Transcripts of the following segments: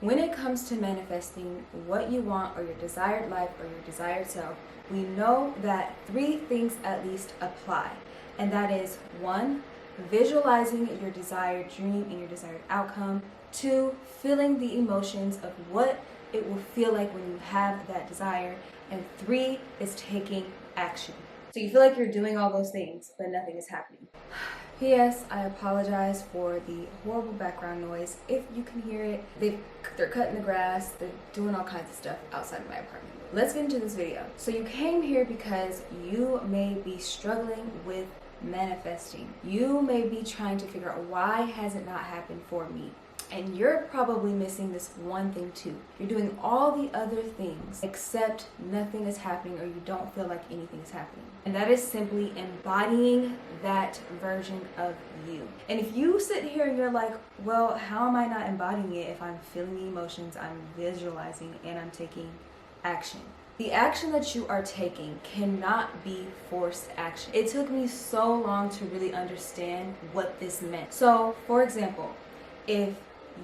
When it comes to manifesting what you want or your desired life or your desired self, we know that 3 things at least apply. And that is 1, visualizing your desired dream and your desired outcome. 2, feeling the emotions of what it will feel like when you have that desire. And 3 is taking action. So you feel like you're doing all those things, but nothing is happening. P.S. I apologize for the horrible background noise. If you can hear it, they're cutting the grass, they're doing all kinds of stuff outside of my apartment. Let's get into this video. So you came here because you may be struggling with manifesting. You may be trying to figure out, why has it not happened for me? And you're probably missing this one thing too. You're doing all the other things except nothing is happening, or you don't feel like anything is happening. And that is simply embodying that version of you. And if you sit here and you're like, well, how am I not embodying it if I'm feeling the emotions, I'm visualizing, and I'm taking action? The action that you are taking cannot be forced action. It took me so long to really understand what this meant. So, for example, if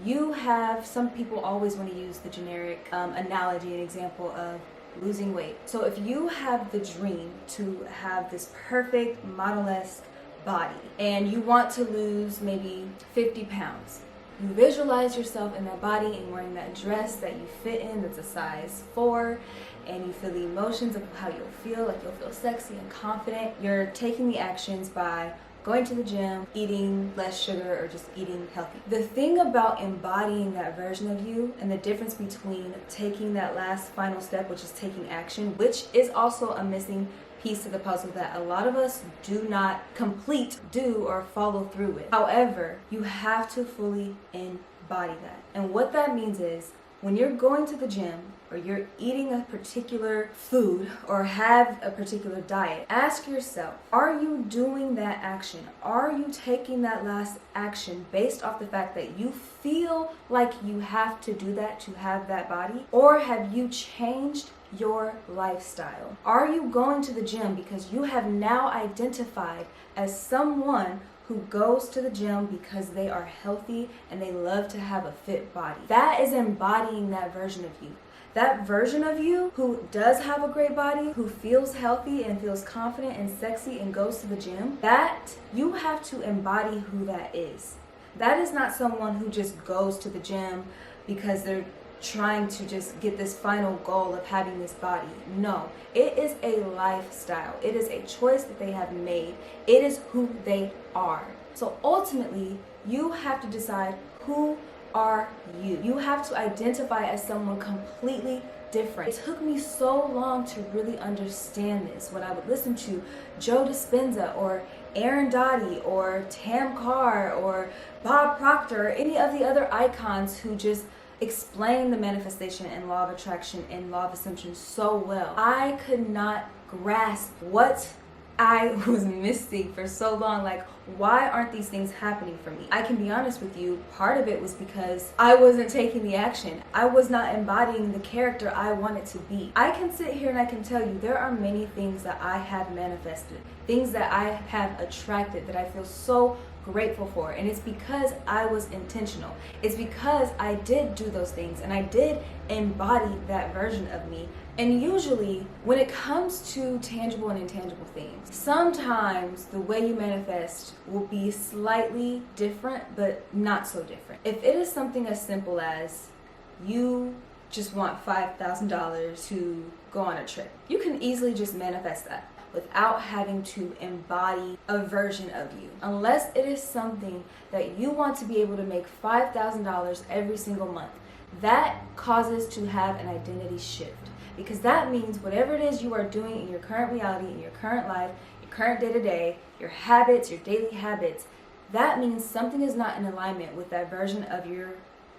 you have, some people always want to use the generic analogy and example of losing weight. So if you have the dream to have this perfect model-esque body and you want to lose maybe 50 pounds, you visualize yourself in that body and wearing that dress that you fit in that's a size 4, and you feel the emotions of how you'll feel, like you'll feel sexy and confident. You're taking the actions by going to the gym, eating less sugar, or just eating healthy. The thing about embodying that version of you, and the difference between taking that last final step, which is taking action, which is also a missing piece to the puzzle that a lot of us do not do or follow through with. However, you have to fully embody that. And what that means is, when you're going to the gym, or you're eating a particular food or have a particular diet, ask yourself, are you doing that action? Are you taking that last action based off the fact that you feel like you have to do that to have that body? Or have you changed your lifestyle? Are you going to the gym because you have now identified as someone who goes to the gym because they are healthy and they love to have a fit body? That is embodying that version of you. That version of you who does have a great body, who feels healthy and feels confident and sexy and goes to the gym, that you have to embody who that is. That is not someone who just goes to the gym because they're trying to just get this final goal of having this body. No, it is a lifestyle. It is a choice that they have made. It is who they are. So ultimately, you have to decide, who are you? You have to identify as someone completely different. It took me so long to really understand this. When I would listen to Joe Dispenza or Aaron Dottie or Tam Carr or Bob Proctor or any of the other icons who just explain the manifestation and law of attraction and law of assumption so well, I could not grasp what I was missing for so long. Like, why aren't these things happening for me? I can be honest with you, part of it was because I wasn't taking the action. I was not embodying the character I wanted to be. I can sit here and I can tell you there are many things that I have manifested, things that I have attracted that I feel so grateful for, and it's because I was intentional. It's because I did do those things and I did embody that version of me. And usually when it comes to tangible and intangible things, sometimes the way you manifest will be slightly different, but not so different. If it is something as simple as you just want $5,000 to go on a trip, you can easily just manifest that without having to embody a version of you. Unless it is something that you want to be able to make $5,000 every single month, that causes to have an identity shift. Because that means whatever it is you are doing in your current reality, in your current life, your current day-to-day, your habits, your daily habits, that means something is not in alignment with that version of your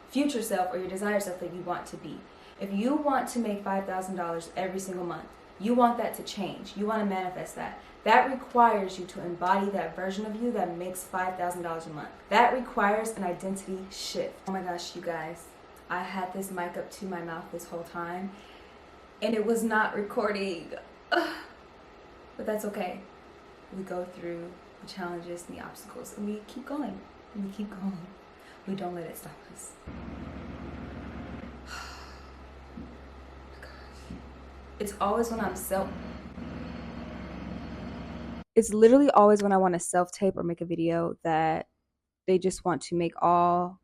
future self or your desired self that you want to be. If you want to make $5,000 every single month, you want that to change. You want to manifest that. That requires you to embody that version of you that makes $5,000 a month. That requires an identity shift. Oh my gosh, you guys. I had this mic up to my mouth this whole time, and it was not recording. Ugh. But that's okay. We go through the challenges and the obstacles, and we keep going. And we keep going. We don't let it stop us. It's always when it's literally always when I want to self-tape or make a video that they just want to make all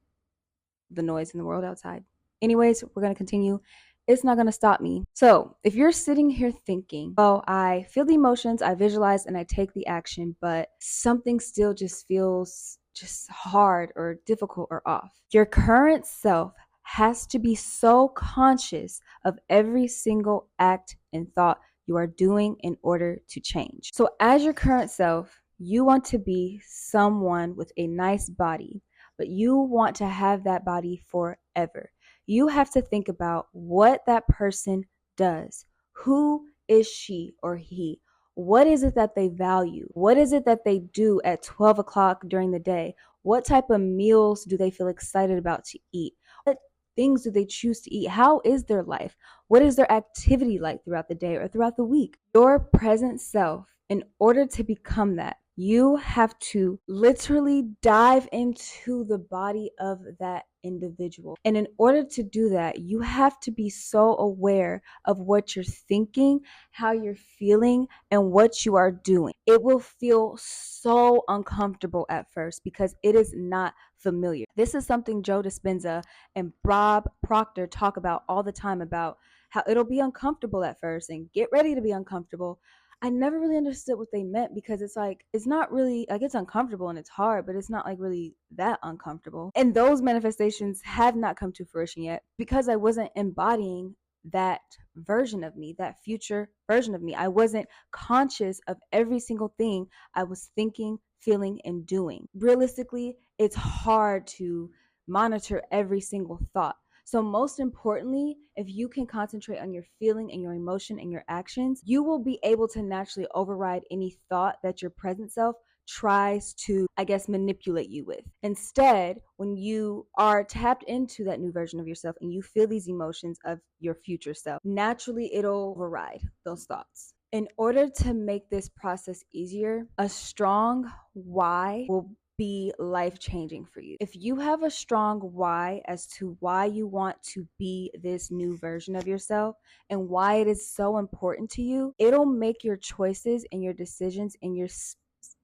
the noise in the world outside. Anyways, we're going to continue. It's not going to stop me. So, if you're sitting here thinking, oh, I feel the emotions, I visualize, and I take the action, but something still just feels just hard or difficult or off. Your current self has to be so conscious of every single act and thought you are doing in order to change. So, as your current self, you want to be someone with a nice body, but you want to have that body forever. You have to think about what that person does. Who is she or he? What is it that they value? What is it that they do at 12 o'clock during the day? What type of meals do they feel excited about to eat? What things do they choose to eat? How is their life? What is their activity like throughout the day or throughout the week? Your present self, in order to become that, you have to literally dive into the body of that individual. And in order to do that, you have to be so aware of what you're thinking, how you're feeling, and what you are doing. It will feel so uncomfortable at first because it is not familiar. This is something Joe Dispenza and Bob Proctor talk about all the time, about how it'll be uncomfortable at first and get ready to be uncomfortable. I never really understood what they meant, because it's like, it's not really like, it's uncomfortable and it's hard, but it's not like really that uncomfortable. And those manifestations have not come to fruition yet because I wasn't embodying that version of me, that future version of me. I wasn't conscious of every single thing I was thinking, feeling, and doing. Realistically, it's hard to monitor every single thought. So most importantly, if you can concentrate on your feeling and your emotion and your actions, you will be able to naturally override any thought that your present self tries to, I guess, manipulate you with. Instead, when you are tapped into that new version of yourself and you feel these emotions of your future self, naturally it'll override those thoughts. In order to make this process easier, a strong why will be life-changing for you. If you have a strong why as to why you want to be this new version of yourself and why it is so important to you, it'll make your choices and your decisions and your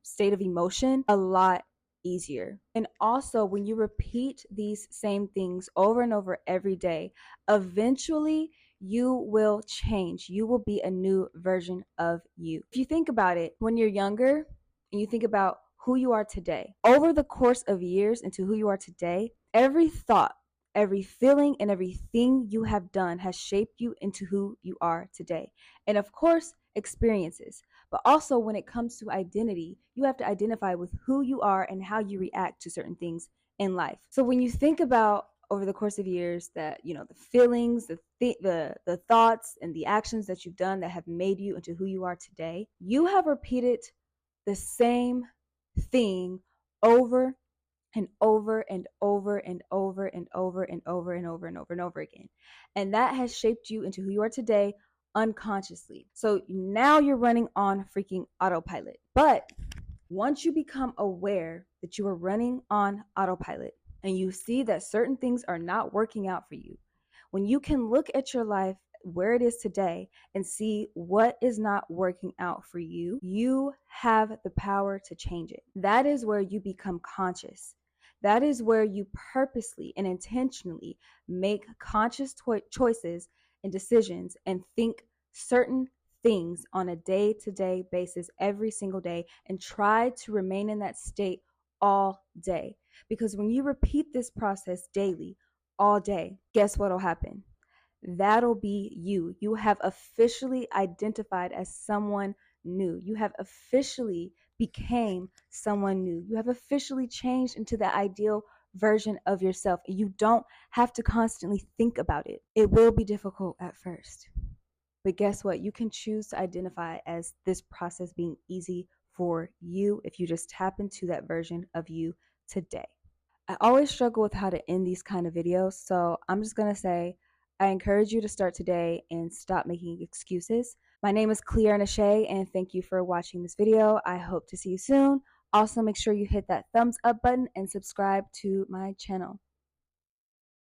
state of emotion a lot easier. And also, when you repeat these same things over and over every day, eventually you will change. You will be a new version of you. If you think about it, when you're younger and you think about who you are today, over the course of years into who you are today, every thought, every feeling, and everything you have done has shaped you into who you are today. And of course, experiences. But also, when it comes to identity, you have to identify with who you are and how you react to certain things in life. So when you think about over the course of years that, you know, the feelings, the thoughts, and the actions that you've done that have made you into who you are today, you have repeated the same thing over and over and over and over and over and over and over and over and over again. And that has shaped you into who you are today unconsciously. So now you're running on freaking autopilot. But once you become aware that you are running on autopilot and you see that certain things are not working out for you, when you can look at your life where it is today and see what is not working out for you, you have the power to change it. That is where you become conscious. That is where you purposely and intentionally make conscious choices and decisions and think certain things on a day-to-day basis every single day, and try to remain in that state all day. Because when you repeat this process daily, all day, guess what'll happen? That'll be you. You have officially identified as someone new. You have officially became someone new. You have officially changed into the ideal version of yourself. You don't have to constantly think about it. It will be difficult at first. But guess what? You can choose to identify as this process being easy for you if you just tap into that version of you today. I always struggle with how to end these kind of videos, so I'm just going to say I encourage you to start today and stop making excuses. My name is Cle'era, and thank you for watching this video. I hope to see you soon. Also, make sure you hit that thumbs up button and subscribe to my channel.